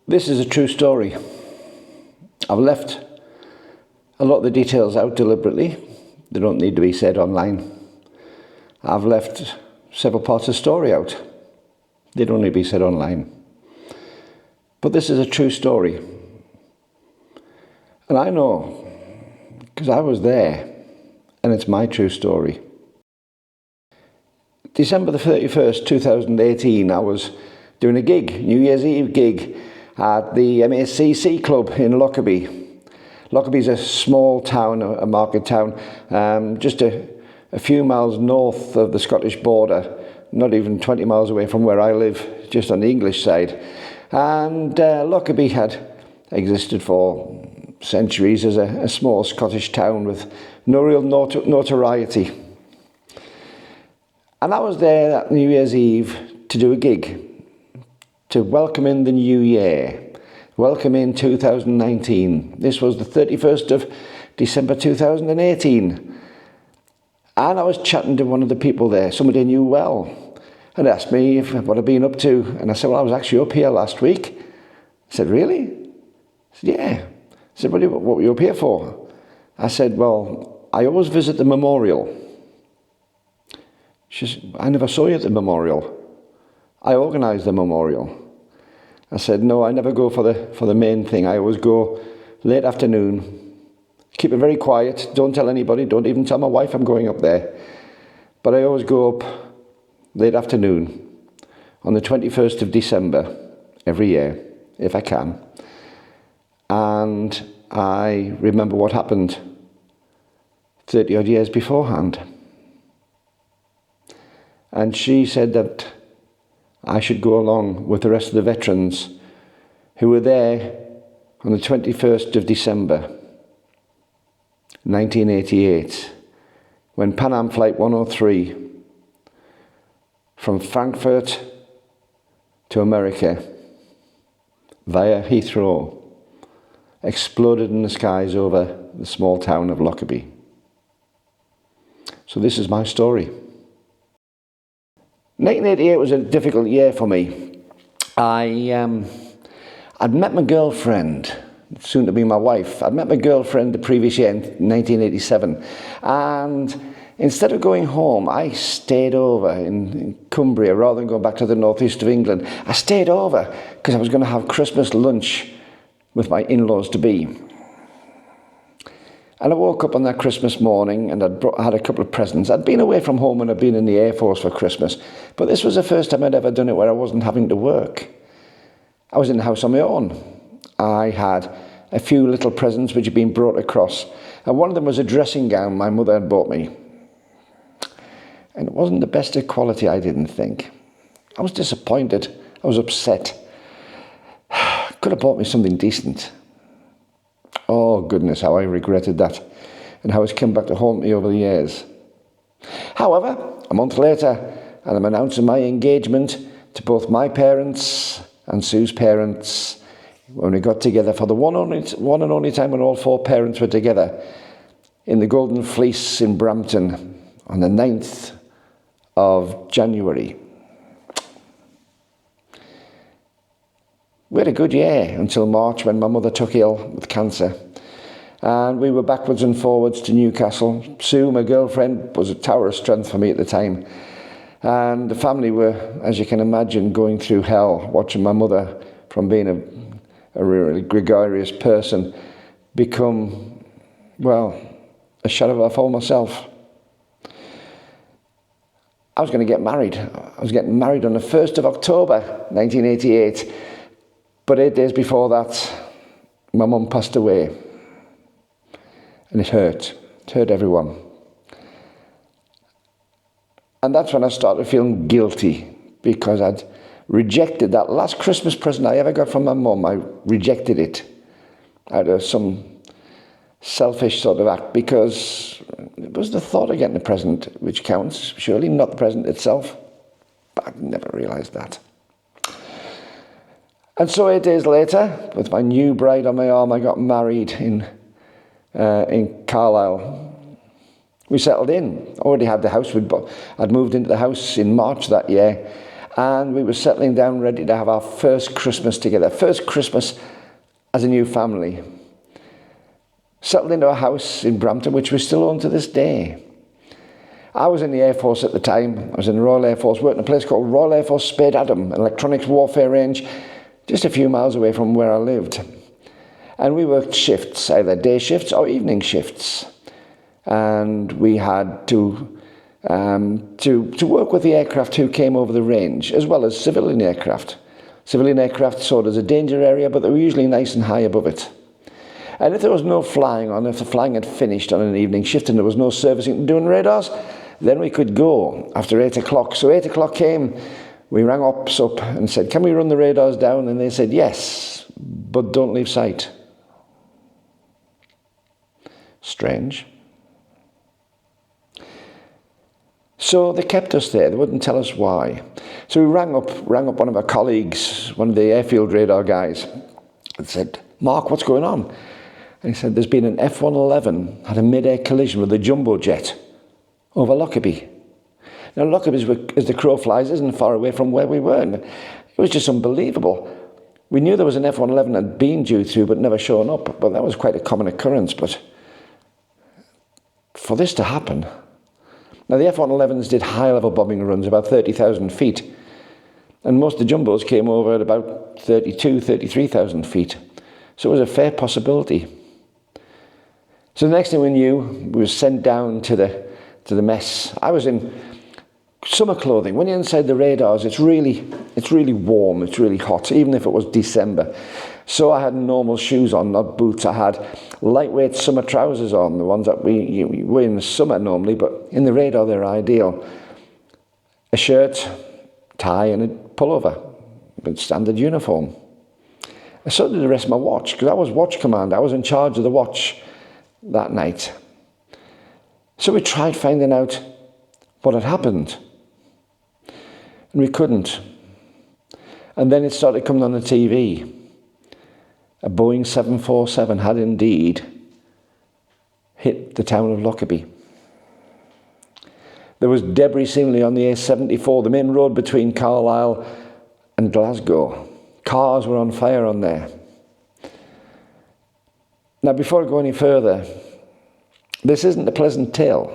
This is a true story. I've left a lot of the details out deliberately. They don't need to be said online. I've left several parts of the story out. They don't need to be said online. But this is a true story. And I know, because I was there, and it's my true story. December the 31st, 2018, I was doing a gig, New Year's Eve gig, at the MACC club in Lockerbie. Lockerbie's a small town, a market town, just a few miles north of the Scottish border, not even 20 miles away from where I live, just on the English side. And Lockerbie had existed for centuries as a small Scottish town with no real notoriety. And I was there that New Year's Eve to do a gig, to welcome in the new year, welcome in 2019. This was the 31st of December 2018. And I was chatting to one of the people there, somebody I knew well, and asked me what I'd been up to. And I said, well, I was actually up here last week. I said, really? I said, yeah. I said, what were you up here for? I said, well, I always visit the memorial. She said, I never saw you at the memorial. I organised the memorial. I said, no, I never go for the main thing. I always go late afternoon. Keep it very quiet. Don't tell anybody. Don't even tell my wife I'm going up there. But I always go up late afternoon on the 21st of December every year, if I can. And I remember what happened 30 odd years beforehand. And she said that I should go along with the rest of the veterans who were there on the 21st of December 1988, when Pan Am Flight 103 from Frankfurt to America via Heathrow exploded in the skies over the small town of Lockerbie. So this is my story. 1988 was a difficult year for me. I'd met my girlfriend, soon to be my wife. I'd met my girlfriend the previous year in 1987, and instead of going home, I stayed over in Cumbria rather than going back to the northeast of England. I stayed over because I was going to have Christmas lunch with my in-laws to be. And I woke up on that Christmas morning and I had a couple of presents. I'd been away from home and I'd been in the Air Force for Christmas, but this was the first time I'd ever done it where I wasn't having to work. I was in the house on my own. I had a few little presents which had been brought across, and one of them was a dressing gown my mother had bought me. And it wasn't the best of quality, I didn't think. I was disappointed. I was upset. Could have bought me something decent. Oh goodness, how I regretted that, and how it's come back to haunt me over the years. However, a month later, and I'm announcing my engagement to both my parents and Sue's parents when we got together for the one and only time when all four parents were together in the Golden Fleece in Brampton on the 9th of January. We had a good year until March when my mother took ill with cancer. And we were backwards and forwards to Newcastle. Sue, my girlfriend, was a tower of strength for me at the time. And the family were, as you can imagine, going through hell, watching my mother, from being a really gregarious person, become, well, a shadow of her myself. I was going to get married. I was getting married on the 1st of October, 1988. But 8 days before that, my mum passed away. And it hurt. It hurt everyone. And that's when I started feeling guilty, because I'd rejected that last Christmas present I ever got from my mum. I rejected it out of some selfish sort of act, because it was the thought of getting a present which counts, surely, not the present itself. But I never realised that. And so 8 days later, with my new bride on my arm, I got married in Carlisle. We settled in. Already had the house. I'd moved into the house in March that year. and we were settling down, ready to have our first Christmas together. First Christmas as a new family. Settled into a house in Brampton, which we still own to this day. I was in the Air Force at the time. I was in the Royal Air Force, working in a place called Royal Air Force Spade Adam, an electronics warfare range, just a few miles away from where I lived. And we worked shifts, either day shifts or evening shifts. And we had to work with the aircraft who came over the range, as well as civilian aircraft. Civilian aircraft saw it as a danger area, but they were usually nice and high above it. And if there was no flying on, if the flying had finished on an evening shift and there was no servicing to do in radars, then we could go after 8 o'clock. So 8 o'clock came, we rang ops up and said, can we run the radars down? And they said, yes, but don't leave sight. Strange. So they kept us there. They wouldn't tell us why. So we rang up one of our colleagues, one of the airfield radar guys, and said, Mark, what's going on? And he said, there's been an F-111 had a mid-air collision with a jumbo jet over Lockerbie. Now, Lockerbie, as the crow flies, isn't far away from where we were. And it was just unbelievable. We knew there was an F-111 had been due through but never shown up. But that was quite a common occurrence. But for this to happen... Now, the F-111s did high-level bombing runs, about 30,000 feet. And most of the jumbos came over at about 32,000, 33,000 feet. So it was a fair possibility. So the next thing we knew, we were sent down to the mess. I was in summer clothing. When you're inside the radars, it's really warm, it's really hot, even if it was December. So I had normal shoes on, not boots. I had lightweight summer trousers on, the ones that we wear in the summer normally, but in the radar they're ideal. A shirt, tie and a pullover, but standard uniform. I so did the rest of my watch, because I was watch commander. I was in charge of the watch that night. So we tried finding out what had happened. And we couldn't. And then it started coming on the TV. A Boeing 747 had indeed hit the town of Lockerbie. There was debris seemingly on the A74, the main road between Carlisle and Glasgow. Cars were on fire on there. Now, before I go any further, this isn't a pleasant tale.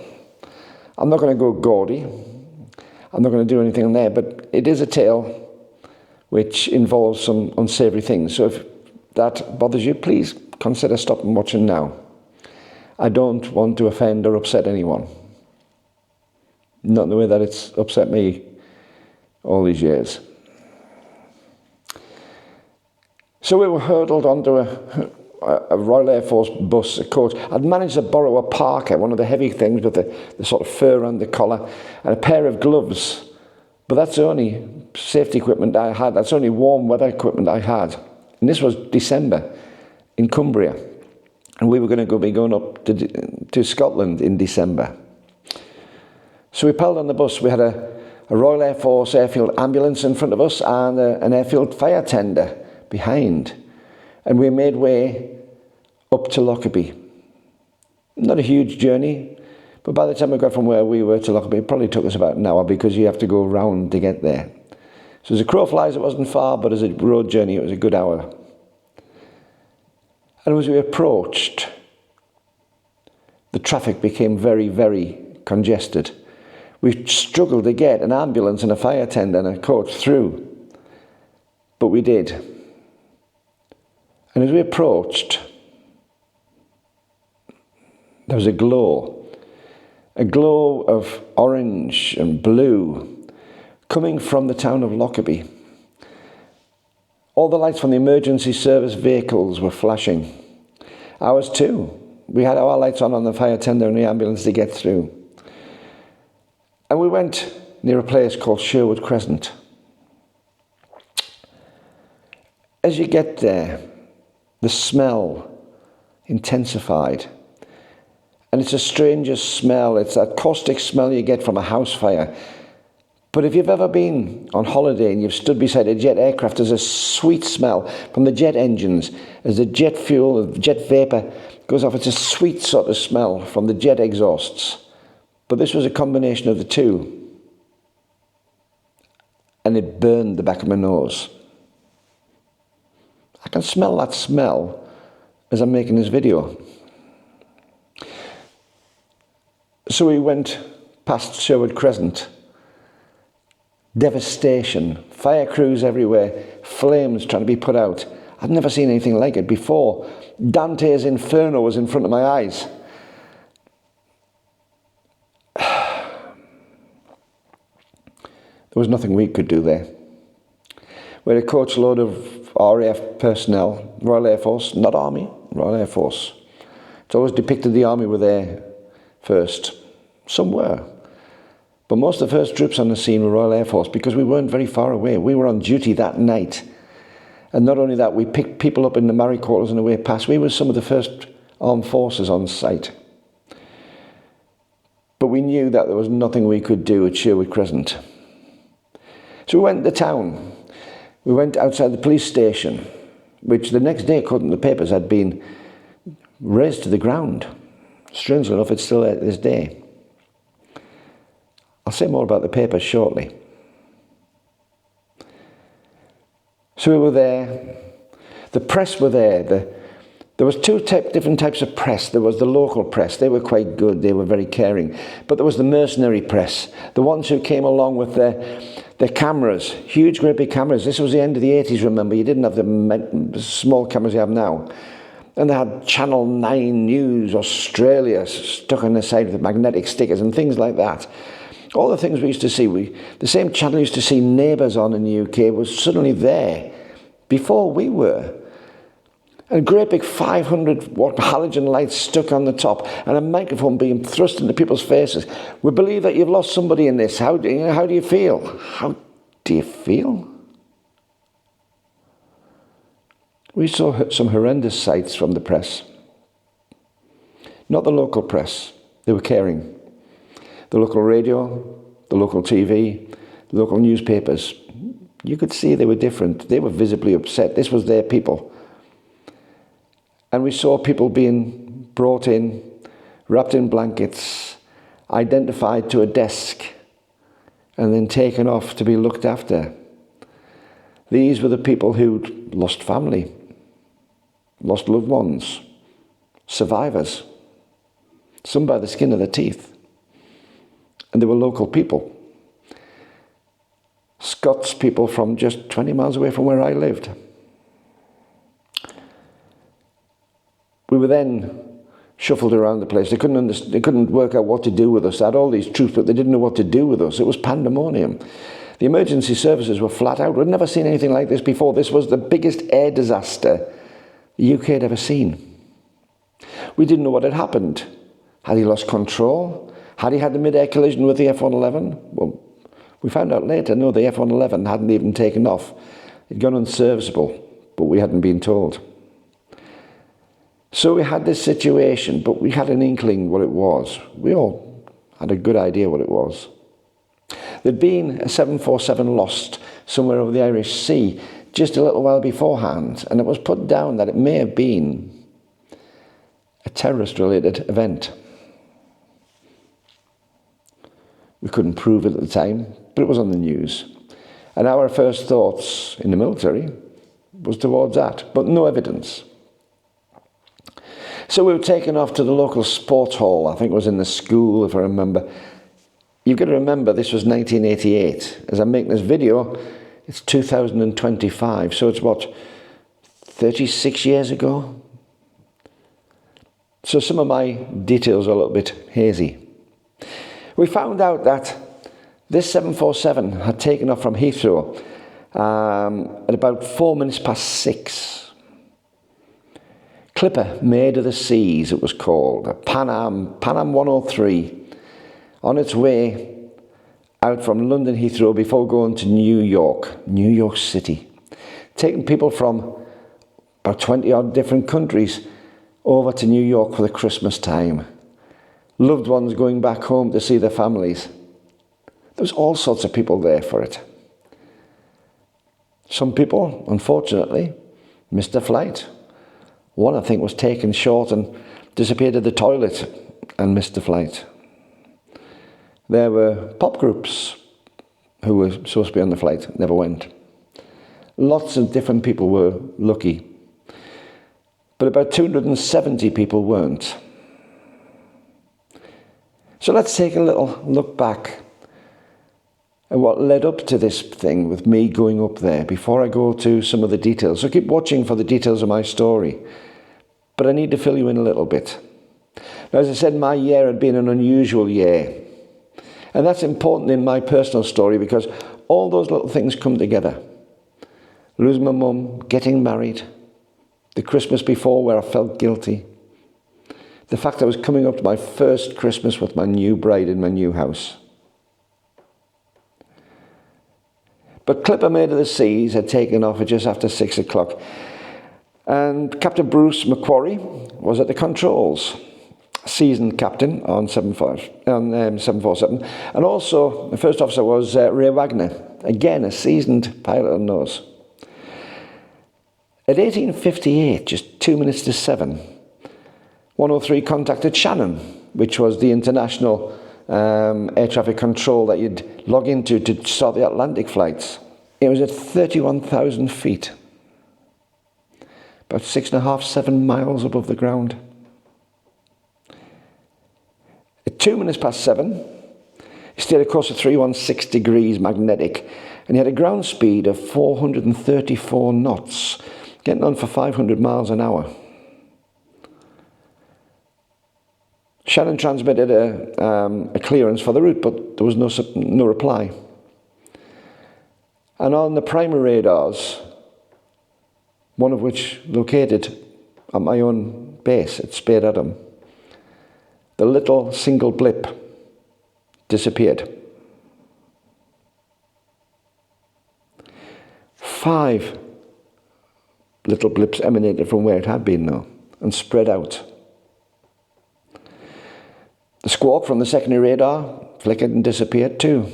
I'm not going to go gaudy. I'm not going to do anything on there, but it is a tale which involves some unsavoury things. So if that bothers you, please consider stopping watching now. I don't want to offend or upset anyone. Not in the way that it's upset me all these years. So we were hurdled onto a Royal Air Force bus, a coach. I'd managed to borrow a parka, one of the heavy things with the sort of fur around the collar, and a pair of gloves. But that's the only safety equipment I had. That's the only warm weather equipment I had. And this was December in Cumbria. And we were going to be going up to Scotland in December. So we piled on the bus. We had a Royal Air Force airfield ambulance in front of us and an airfield fire tender behind. And we made way up to Lockerbie. Not a huge journey, but by the time we got from where we were to Lockerbie, it probably took us about an hour because you have to go round to get there. So as a crow flies, it wasn't far, but as a road journey, it was a good hour. And as we approached, the traffic became very, very congested. We struggled to get an ambulance and a fire tender and a coach through, but we did. And as we approached, there was a glow of orange and blue coming from the town of Lockerbie. All the lights from the emergency service vehicles were flashing. Ours too. We had our lights on the fire tender and the ambulance to get through. And we went near a place called Sherwood Crescent. As you get there, the smell intensified. And it's a stranger smell. It's that caustic smell you get from a house fire. But if you've ever been on holiday and you've stood beside a jet aircraft, there's a sweet smell from the jet engines. As the jet fuel, the jet vapour goes off, it's a sweet sort of smell from the jet exhausts. But this was a combination of the two. and it burned the back of my nose. I can smell that smell as I'm making this video. So we went past Sherwood Crescent. Devastation, fire crews everywhere, flames trying to be put out. I've never seen anything like it before. Dante's Inferno was in front of my eyes. There was nothing we could do there. We had a coach load of RAF personnel, Royal Air Force, not Army, Royal Air Force. It's always depicted the Army were there first. Some were. But most of the first troops on the scene were Royal Air Force because we weren't very far away. We were on duty that night. And not only that, we picked people up in the Marri quarters on the way past. We were some of the first armed forces on site. But we knew that there was nothing we could do at Sherwood Crescent. So we went to town. We went outside the police station, which the next day, according to the papers, had been razed to the ground. Strangely enough, it's still there to this day. I'll say more about the papers shortly. So we were there. The press were there. There was different types of press. There was the local press. They were quite good. They were very caring. But there was the mercenary press, the ones who came along with their cameras, huge, great big cameras. This was the end of the 80s, remember. You didn't have the small cameras you have now. And they had Channel 9 News Australia stuck on the side with magnetic stickers and things like that. All the things we used to see, the same channel we used to see Neighbours on in the UK was suddenly there before we were. And great big 500-watt halogen lights stuck on the top and a microphone being thrust into people's faces. We believe that you've lost somebody in this. How do you feel? How do you feel? We saw some horrendous sights from the press. Not the local press. They were caring. The local radio, the local TV, the local newspapers. You could see they were different. They were visibly upset. This was their people. And we saw people being brought in, wrapped in blankets, identified to a desk, and then taken off to be looked after. These were the people who'd lost family, lost loved ones, survivors, some by the skin of their teeth. And they were local people. Scots people from just 20 miles away from where I lived. We were then shuffled around the place. They couldn't work out what to do with us. They had all these troops, but they didn't know what to do with us. It was pandemonium. The emergency services were flat out. We'd never seen anything like this before. This was the biggest air disaster the UK had ever seen. We didn't know what had happened. Had he lost control? Had he had the mid-air collision with the F-111? Well, we found out later, no, the F-111 hadn't even taken off. It'd gone unserviceable, but we hadn't been told. So we had this situation, but we had an inkling what it was. We all had a good idea what it was. There'd been a 747 lost somewhere over the Irish Sea just a little while beforehand, and it was put down that it may have been a terrorist-related event. We couldn't prove it at the time, but it was on the news. And our first thoughts in the military was towards that, but no evidence. So we were taken off to the local sports hall. I think it was in the school, if I remember. You've got to remember, this was 1988. As I'm making this video, it's 2025. So it's what, 36 years ago? So some of my details are a little bit hazy. We found out that this 747 had taken off from Heathrow at about 6:04. Clipper Made of the Seas, it was called, a Pan Am 103, on its way out from London Heathrow before going to New York City, taking people from about 20 odd different countries over to New York for the Christmas time. Loved ones going back home to see their families. There was all sorts of people there for it. Some people, unfortunately, missed their flight. One, I think, was taken short and disappeared to the toilet and missed the flight. There were pop groups, who were supposed to be on the flight never went. Lots of different people were lucky, but about 270 people weren't. So let's take a little look back at what led up to this thing with me going up there before I go to some of the details. So keep watching for the details of my story, but I need to fill you in a little bit. Now, as I said, my year had been an unusual year, and that's important in my personal story because all those little things come together. Losing my mum, getting married, the Christmas before where I felt guilty, the fact I was coming up to my first Christmas with my new bride in my new house. But Clipper Made of the Seas had taken off at just after 6 o'clock, and Captain Bruce Macquarie was at the controls, seasoned captain on 747, and also the first officer was Ray Wagner, again a seasoned pilot on nose. At 18:58, just 2 minutes to 7, 103 contacted Shannon, which was the international air traffic control that you'd log into to start the Atlantic flights. It was at 31,000 feet, about 6.5, 7 miles above the ground. At 2 minutes past 7, he stayed a course of 316 degrees magnetic, and he had a ground speed of 434 knots, getting on for 500 miles an hour. Shannon transmitted a clearance for the route, but there was no reply. And on the primary radars, one of which located at my own base at Spade Adam, the little single blip disappeared. 5 little blips emanated from where it had been though, and spread out. The squawk from the secondary radar flickered and disappeared too,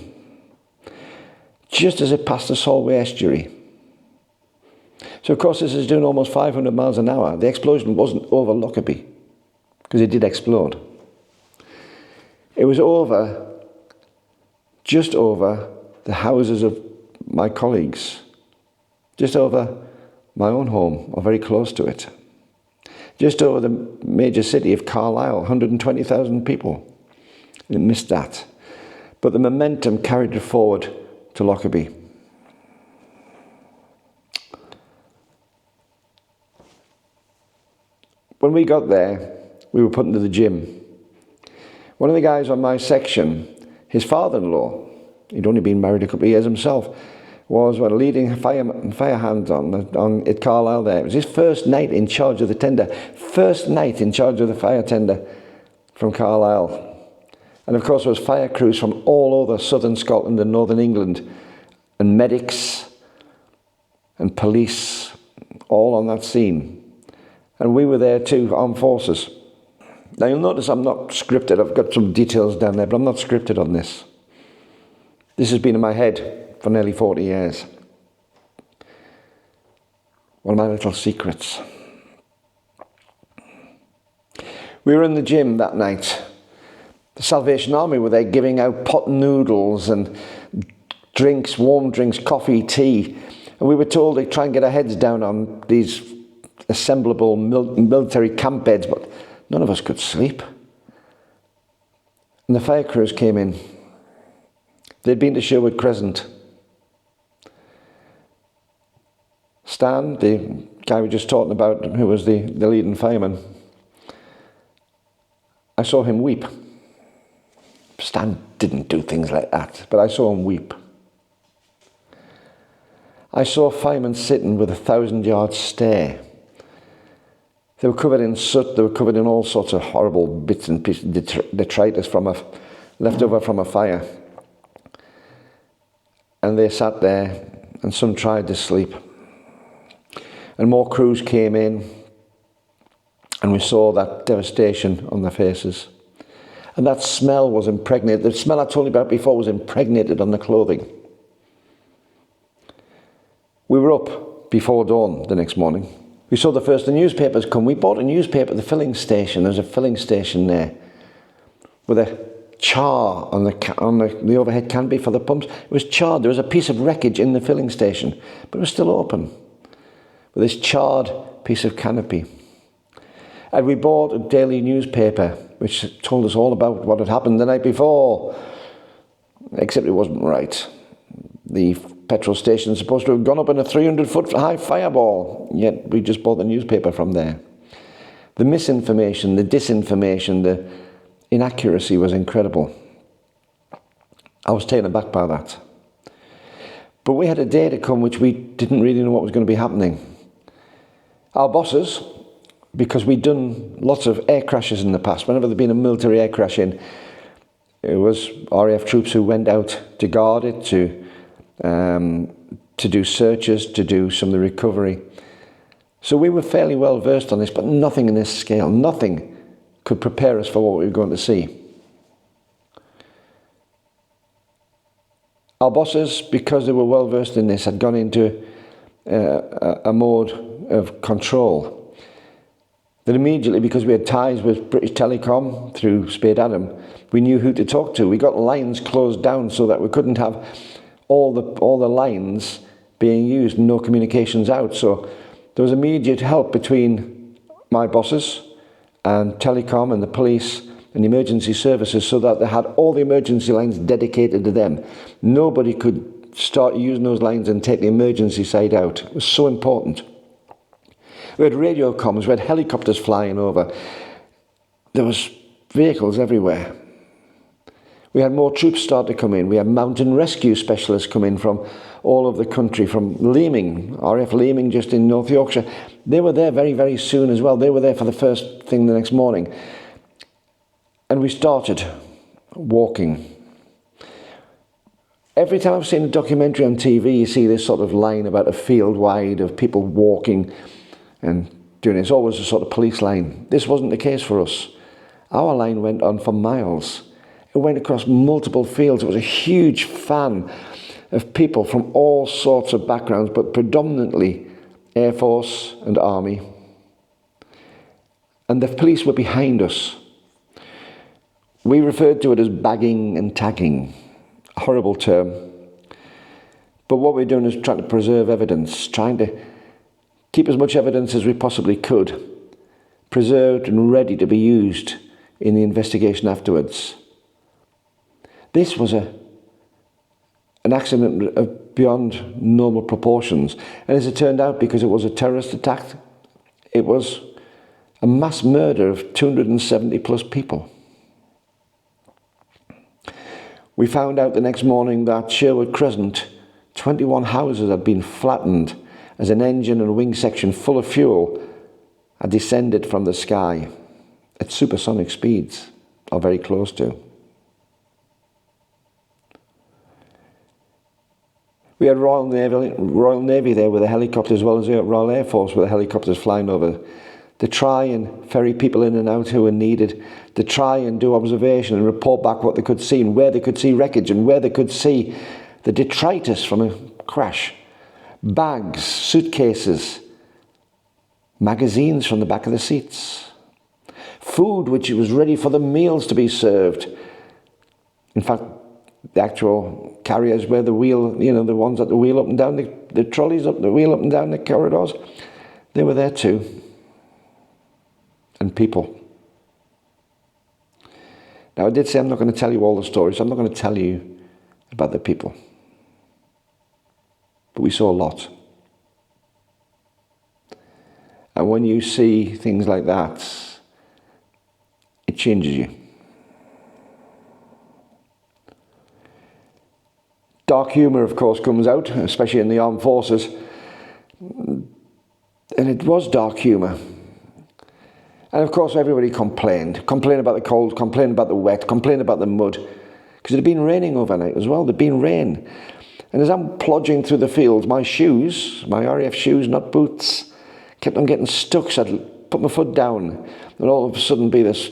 just as it passed the Solway estuary. So of course this is doing almost 500 miles an hour. The explosion wasn't over Lockerbie, because it did explode. It was just over the houses of my colleagues, just over my own home, or very close to it. Just over the major city of Carlisle, 120,000 people. It missed that. But the momentum carried it forward to Lockerbie. When we got there, we were put into the gym. One of the guys on my section, his father-in-law, he'd only been married a couple of years himself, was one leading fire hand at Carlisle there. It was his first night in charge of the tender, first night in charge of the fire tender from Carlisle. And of course there was fire crews from all over southern Scotland and northern England, and medics and police, all on that scene. And we were there too, armed forces. Now you'll notice I'm not scripted. I've got some details down there, but I'm not scripted on this. This has been in my head for nearly 40 years. One of my little secrets. We were in the gym that night. The Salvation Army were there giving out pot noodles and drinks, warm drinks, coffee, tea. And we were told to try and get our heads down on these assemblable military camp beds, but none of us could sleep. And the fire crews came in. They'd been to Sherwood Crescent. Stan, the guy we were just talking about, who was the leading fireman, I saw him weep. Stan didn't do things like that, but I saw him weep. I saw firemen sitting with a 1,000-yard stare. They were covered in soot, they were covered in all sorts of horrible bits and pieces, detritus left over from a fire. And they sat there, and some tried to sleep. And more crews came in, and we saw that devastation on their faces. And that smell was impregnated. The smell I told you about before was impregnated on the clothing. We were up before dawn the next morning. We saw the first of the newspapers come. We bought a newspaper at the filling station. There's a filling station there with a char on the overhead canopy for the pumps. It was charred. There was a piece of wreckage in the filling station, but it was still open with this charred piece of canopy. And we bought a daily newspaper which told us all about what had happened the night before, except it wasn't right. The petrol station is supposed to have gone up in a 300-foot high fireball, yet we just bought the newspaper from there. The misinformation, the disinformation, the inaccuracy was incredible. I was taken aback by that. But we had a day to come which we didn't really know what was going to be happening. Our bosses, because we'd done lots of air crashes in the past, whenever there'd been a military air crash in, it was RAF troops who went out to guard it, to do searches, to do some of the recovery. So we were fairly well versed on this, but nothing in this scale, nothing could prepare us for what we were going to see. Our bosses, because they were well versed in this, had gone into a mode of control. Then immediately, because we had ties with British Telecom through Spade Adam, we knew who to talk to. We got lines closed down so that we couldn't have all the lines being used, no communications out. So there was immediate help between my bosses and Telecom and the police and the emergency services, so that they had all the emergency lines dedicated to them. Nobody could start using those lines and take the emergency side out. It was so important. We had radio comms, we had helicopters flying over. There was vehicles everywhere. We had more troops start to come in. We had mountain rescue specialists come in from all over the country, from Leaming, RAF Leaming just in North Yorkshire. They were there very, very soon as well. They were there for the first thing the next morning. And we started walking. Every time I've seen a documentary on TV, you see this sort of line about a field wide of people walking and doing it. It's always a sort of police line. This wasn't the case for us. Our line went on for miles. It went across multiple fields. It was a huge fan of people from all sorts of backgrounds, but predominantly Air Force and Army. And the police were behind us. We referred to it as bagging and tagging. A horrible term. But what we're doing is trying to preserve evidence, trying to keep as much evidence as we possibly could, preserved and ready to be used in the investigation afterwards. This was an accident of beyond normal proportions. And as it turned out, because it was a terrorist attack, it was a mass murder of 270 plus people. We found out the next morning that Sherwood Crescent, 21 houses had been flattened as an engine and wing section full of fuel had descended from the sky at supersonic speeds, or very close to. We had Royal Navy there with the helicopters, as well as the Royal Air Force with the helicopters flying over to try and ferry people in and out who were needed, to try and do observation and report back what they could see and where they could see wreckage and where they could see the detritus from a crash. Bags, suitcases, magazines from the back of the seats, food which was ready for the meals to be served. In fact, the actual carriers where the wheel, the ones that the wheel up and down, the trolleys up the wheel up and down the corridors, they were there too. And people. Now I did say I'm not going to tell you all the stories, so I'm not going to tell you about the people. But we saw a lot. And when you see things like that, it changes you. Dark humour, of course, comes out, especially in the armed forces. And it was dark humour. And of course everybody complained about the cold, complained about the wet, complained about the mud, because it had been raining overnight as well. There'd been rain. And as I'm plodging through the fields, my shoes, my RAF shoes, not boots, kept on getting stuck, so I'd put my foot down, and all of a sudden be this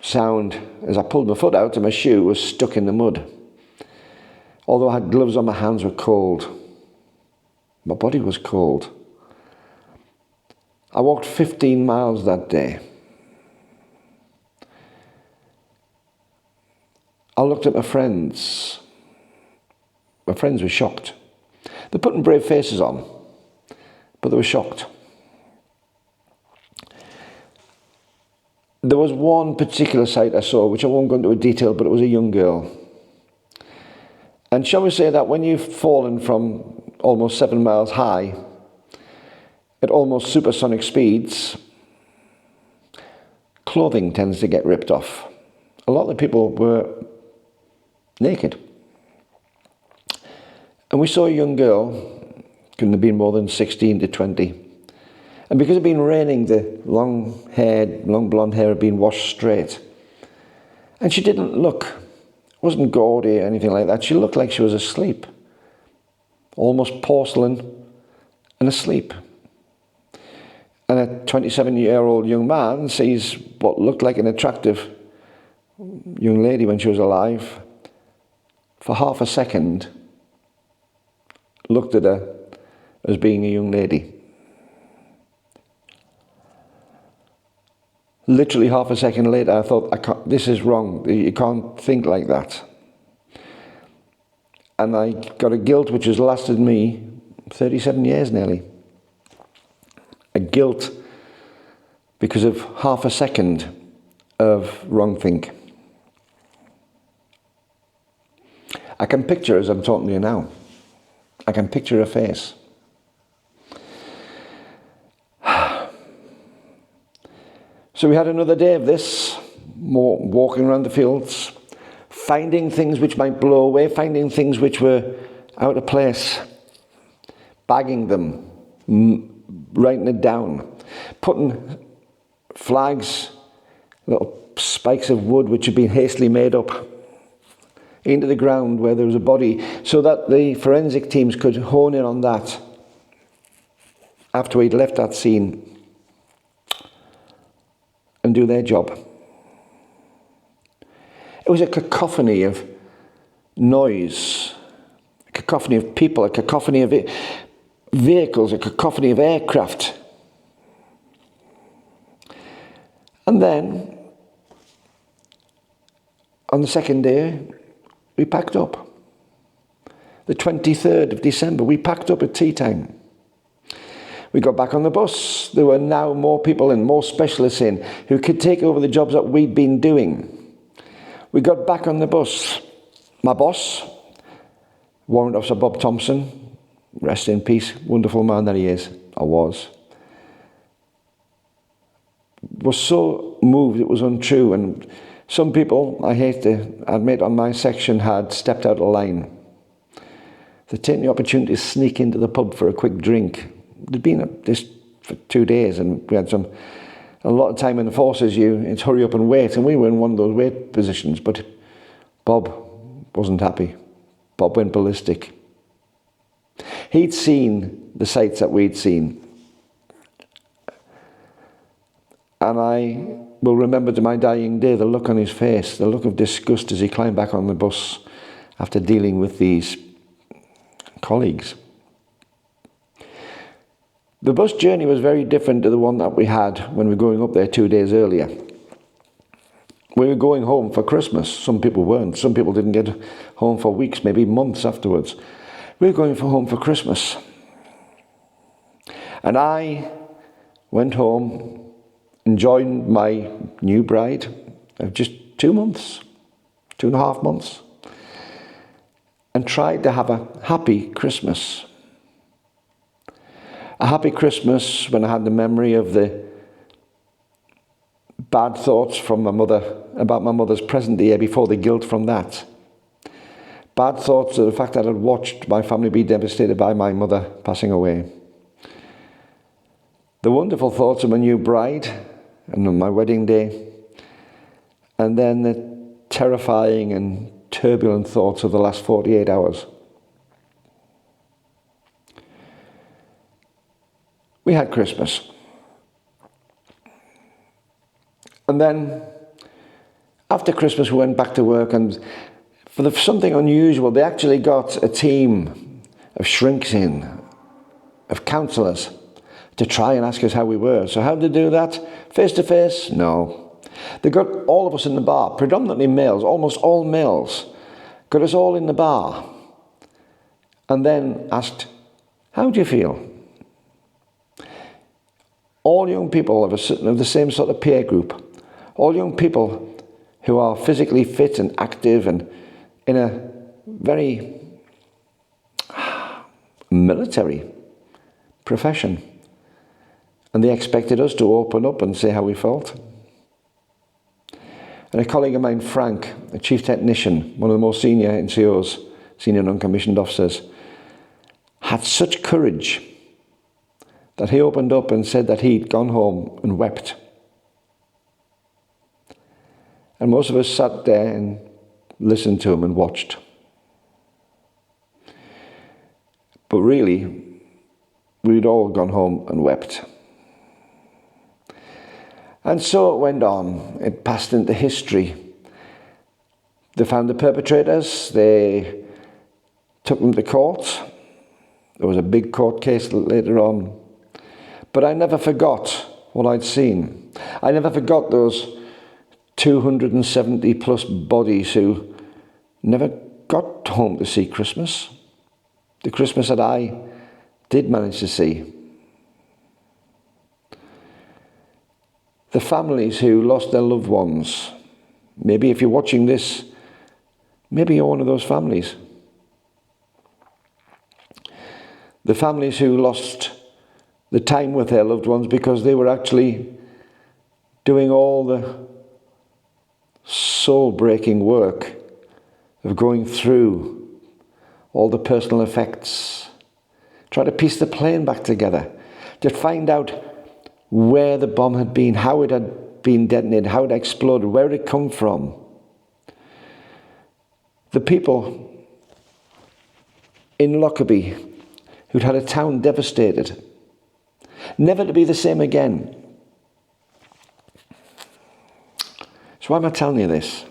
sound as I pulled my foot out and my shoe was stuck in the mud. Although I had gloves on, my hands were cold. My body was cold. I walked 15 miles that day. I looked at my friends. My friends were shocked. They're putting brave faces on, but they were shocked. There was one particular sight I saw, which I won't go into detail, but it was a young girl. And shall we say that when you've fallen from almost 7 miles high at almost supersonic speeds, clothing tends to get ripped off. A lot of the people were naked. And we saw a young girl, couldn't have been more than 16 to 20. And because it had been raining, the long blonde hair had been washed straight. And she didn't look, wasn't gaudy or anything like that. She looked like she was asleep. Almost porcelain and asleep. And a 27-year-old young man sees what looked like an attractive young lady when she was alive. For half a second, looked at her as being a young lady. Literally half a second later, I thought, this is wrong. You can't think like that. And I got a guilt which has lasted me 37 years nearly. A guilt because of half a second of wrong think. I can picture as I'm talking to you now. I can picture her face. So we had another day of this, more walking around the fields, finding things which might blow away, finding things which were out of place, bagging them, writing it down, putting flags, little spikes of wood which had been hastily made up, into the ground where there was a body, so that the forensic teams could hone in on that after we'd left that scene and do their job. It was a cacophony of noise, a cacophony of people, a cacophony of vehicles, a cacophony of aircraft. And then, on the second day, we packed up. The 23rd of December, we packed up at tea time. We got back on the bus. There were now more people and more specialists in who could take over the jobs that we'd been doing. We got back on the bus. My boss, Warrant Officer Bob Thompson, rest in peace, wonderful man that he is, or was so moved it was untrue. And some people, I hate to admit, on my section had stepped out of line. They'd taken the opportunity to sneak into the pub for a quick drink. There'd been this for 2 days, and we had a lot of time in the forces. It's hurry up and wait, and we were in one of those wait positions. But Bob wasn't happy. Bob went ballistic. He'd seen the sights that we'd seen, and I will remember to my dying day the look on his face, the look of disgust as he climbed back on the bus after dealing with these colleagues. The bus journey was very different to the one that we had when we were going up there 2 days earlier. We were going home for Christmas. Some people weren't. Some people didn't get home for weeks, maybe months afterwards. We were going home for Christmas. And I went home and joined my new bride of just 2 months, 2.5 months, and tried to have a happy Christmas. A happy Christmas when I had the memory of the bad thoughts from my mother about my mother's present the year before, the guilt from that. Bad thoughts of the fact that I'd watched my family be devastated by my mother passing away. The wonderful thoughts of my new bride and on my wedding day. And then the terrifying and turbulent thoughts of the last 48 hours. We had Christmas. And then, after Christmas, we went back to work, and for something unusual, they actually got a team of shrinks in, of counsellors, to try and ask us how we were. So how did they do that? Face to face? No. They got all of us in the bar, predominantly males, almost all males, got us all in the bar, and then asked, how do you feel? All young people of the same sort of peer group, all young people who are physically fit and active and in a very military profession. And they expected us to open up and say how we felt. And a colleague of mine, Frank, a chief technician, one of the most senior NCOs, senior non-commissioned officers, had such courage that he opened up and said that he'd gone home and wept. And most of us sat there and listened to him and watched. But really, we'd all gone home and wept. And so it went on. It passed into history. They found the perpetrators. They took them to court. There was a big court case later on. But I never forgot what I'd seen. I never forgot those 270 plus bodies who never got home to see Christmas. The Christmas that I did manage to see. The families who lost their loved ones. Maybe if you're watching this, maybe you're one of those families. The families who lost the time with their loved ones because they were actually doing all the soul-breaking work of going through all the personal effects, trying to piece the plane back together, to find out where the bomb had been, how it had been detonated, how it exploded, where it had come from. The people in Lockerbie who'd had a town devastated, never to be the same again. So why am I telling you this?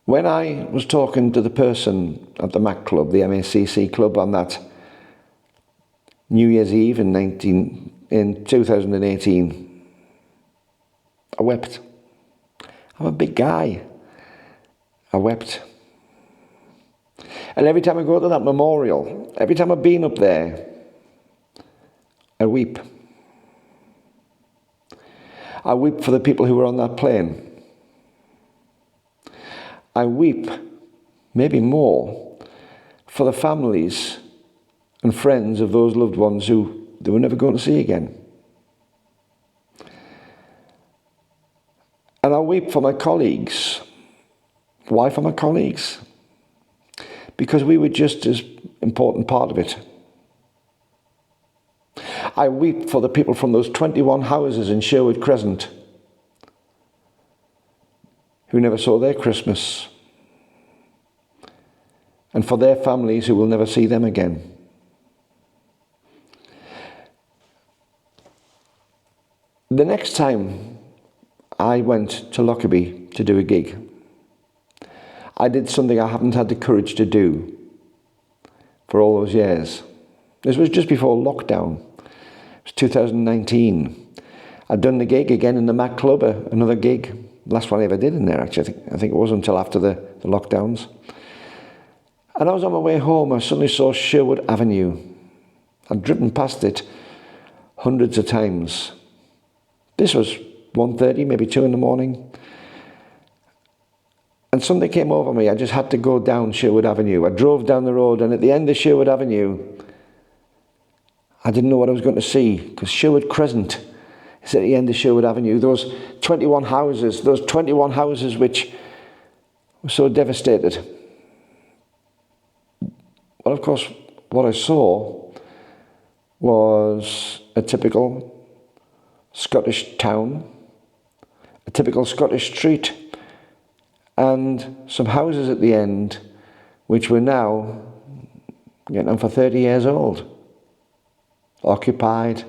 When I was talking to the person at the MAC Club, the MACC Club, on that New Year's Eve in 2018, I wept. I'm a big guy. I wept. And every time I go to that memorial, every time I've been up there, I weep. I weep for the people who were on that plane. I weep, maybe more, for the families and friends of those loved ones who they were never going to see again. And I weep for my colleagues. Why for my colleagues? Because we were just as important part of it. I weep for the people from those 21 houses in Sherwood Crescent who never saw their Christmas, and for their families who will never see them again. The next time I went to Lockerbie to do a gig, I did something I haven't had the courage to do for all those years. This was just before lockdown. It was 2019. I'd done the gig again in the MAC Club, another gig. Last one I ever did in there, actually. I think it was until after the lockdowns. And I was on my way home. I suddenly saw Sherwood Avenue. I'd driven past it hundreds of times. This was 1:30, maybe 2 in the morning. And something came over me. I just had to go down Sherwood Avenue. I drove down the road, and at the end of Sherwood Avenue, I didn't know what I was going to see, because Sherwood Crescent is at the end of Sherwood Avenue. Those 21 houses which were so devastated. Well, of course, what I saw was a typical Scottish town, a typical Scottish street, and some houses at the end which were now getting on for 30 years old. Occupied,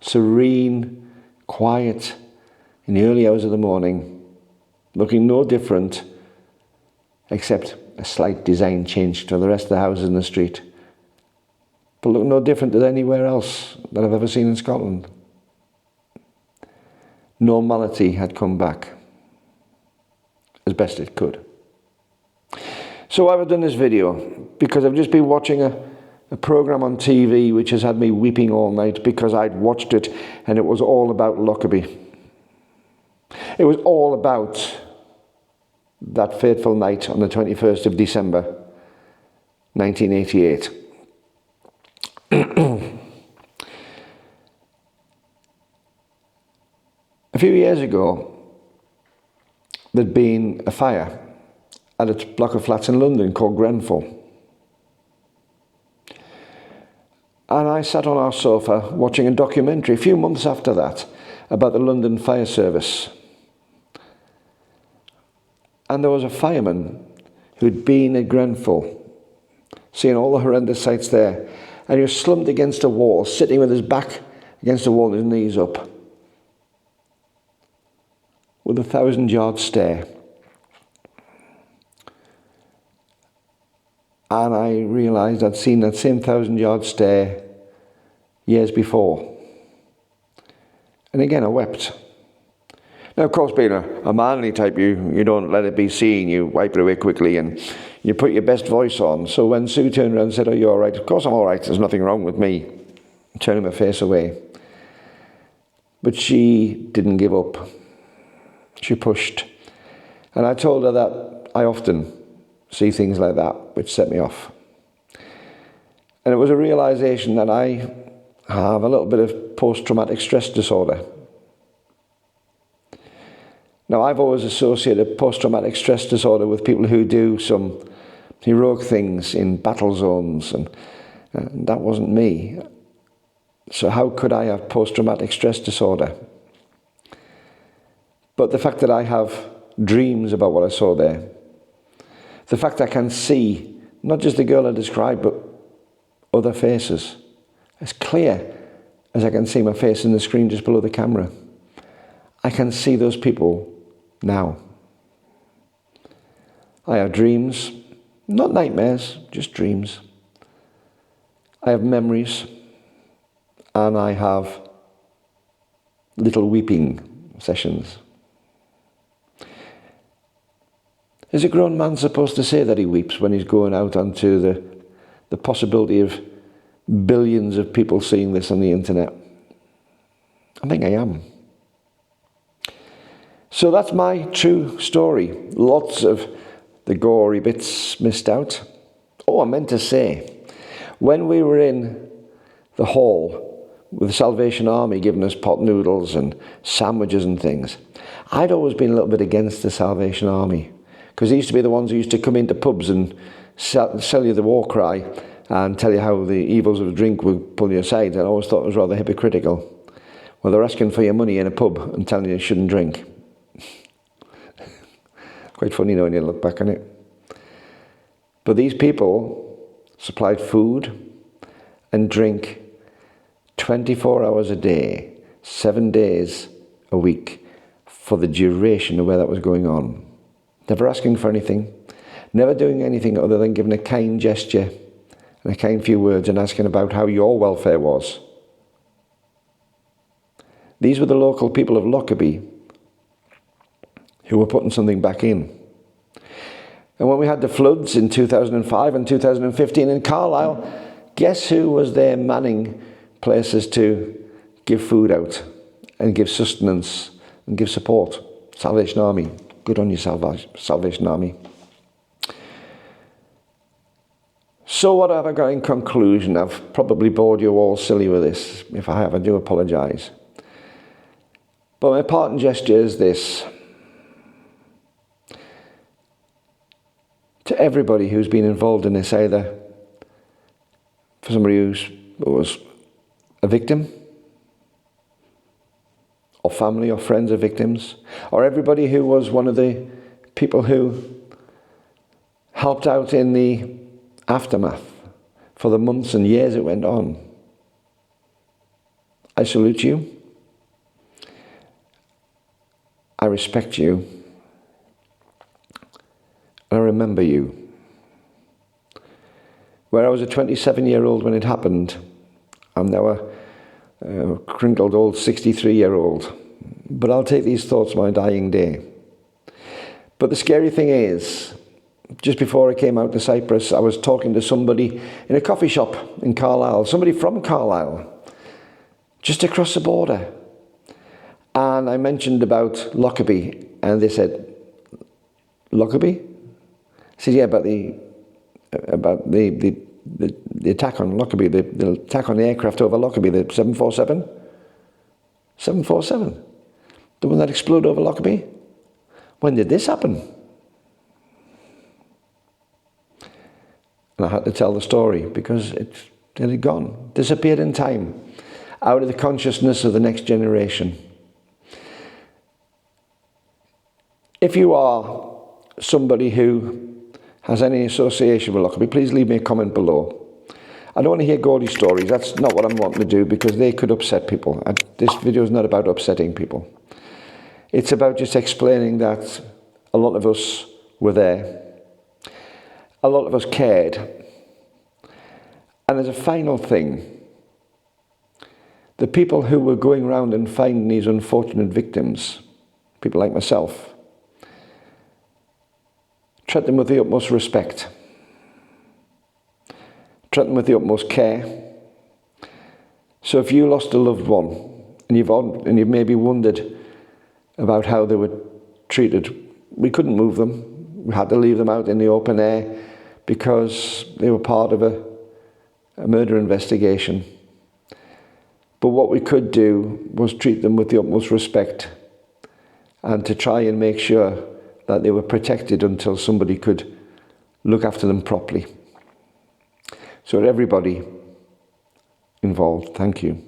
serene, quiet, in the early hours of the morning, looking no different except a slight design change to the rest of the houses in the street. but looked no different than anywhere else that I've ever seen in Scotland. Normality had come back as best it could. So I've done this video because I've just been watching a program on TV which has had me weeping all night because I'd watched it and it was all about Lockerbie. It was all about that fateful night on the 21st of December 1988. A few years ago, there'd been a fire at a block of flats in London called Grenfell. And I sat on our sofa watching a documentary a few months after that about the London Fire Service. And there was a fireman who'd been at Grenfell, seeing all the horrendous sights there, and he was slumped against a wall, sitting with his back against the wall and his knees up, with a 1,000-yard stare. And I realised I'd seen that same 1,000-yard stare years before. And again, I wept. Now, of course, being a manly type, you don't let it be seen. You wipe it away quickly and you put your best voice on. So when Sue turned around and said, "Are you all right?" Of course I'm all right. There's nothing wrong with me. I'm turning my face away. But she didn't give up. She pushed. And I told her that I often see things like that which set me off. And it was a realization that I have a little bit of post-traumatic stress disorder. Now, I've always associated post-traumatic stress disorder with people who do some heroic things in battle zones, and that wasn't me. So how could I have post-traumatic stress disorder? But the fact that I have dreams about what I saw there, the fact I can see not just the girl I described, but other faces, as clear as I can see my face in the screen just below the camera. I can see those people now. I have dreams, not nightmares, just dreams. I have memories, and I have little weeping sessions. Is a grown man supposed to say that he weeps when he's going out onto the possibility of billions of people seeing this on the internet? I think I am. So that's my true story. Lots of the gory bits missed out. Oh, I meant to say, when we were in the hall with the Salvation Army giving us pot noodles and sandwiches and things, I'd always been a little bit against the Salvation Army, because they used to be the ones who used to come into pubs and sell you the war cry and tell you how the evils of drink would pull you aside. And I always thought it was rather hypocritical. Well, they're asking for your money in a pub and telling you shouldn't drink. Quite funny, when you look back on it. But these people supplied food and drink 24 hours a day, 7 days a week, for the duration of where that was going on. Never asking for anything, never doing anything other than giving a kind gesture and a kind few words and asking about how your welfare was. These were the local people of Lockerbie who were putting something back in. And when we had the floods in 2005 and 2015 in Carlisle, guess who was there manning places to give food out and give sustenance and give support? Salvation Army. Good on you, Salvation Army. So what have I got in conclusion? I've probably bored you all silly with this. If I have, I do apologise. But my parting gesture is this. To everybody who's been involved in this, either for somebody who was a victim, or family or friends of victims, or everybody who was one of the people who helped out in the aftermath for the months and years it went on. I salute you. I respect you. And I remember you. where I was a 27-year-old when it happened. I'm now a crinkled old 63-year-old. But I'll take these thoughts my dying day. But the scary thing is, just before I came out to Cyprus, I was talking to somebody in a coffee shop in Carlisle, somebody from Carlisle, just across the border. And I mentioned about Lockerbie, and they said, Lockerbie? I said, yeah, about the attack on Lockerbie, the attack on the aircraft over Lockerbie, the 747? 747? The one that exploded over Lockerbie? When did this happen? And I had to tell the story because it had gone, disappeared in time, out of the consciousness of the next generation. If you are somebody who has any association with Lockerbie, please leave me a comment below. I don't want to hear gaudy stories. That's not what I'm wanting to do because they could upset people. This video is not about upsetting people. It's about just explaining that a lot of us were there. A lot of us cared. And as a final thing, the people who were going around and finding these unfortunate victims, people like myself, treat them with the utmost respect. Treat them with the utmost care. So if you lost a loved one and you've maybe wondered about how they were treated, we couldn't move them. We had to leave them out in the open air because they were part of a murder investigation. But what we could do was treat them with the utmost respect and to try and make sure that they were protected until somebody could look after them properly. So everybody involved, thank you.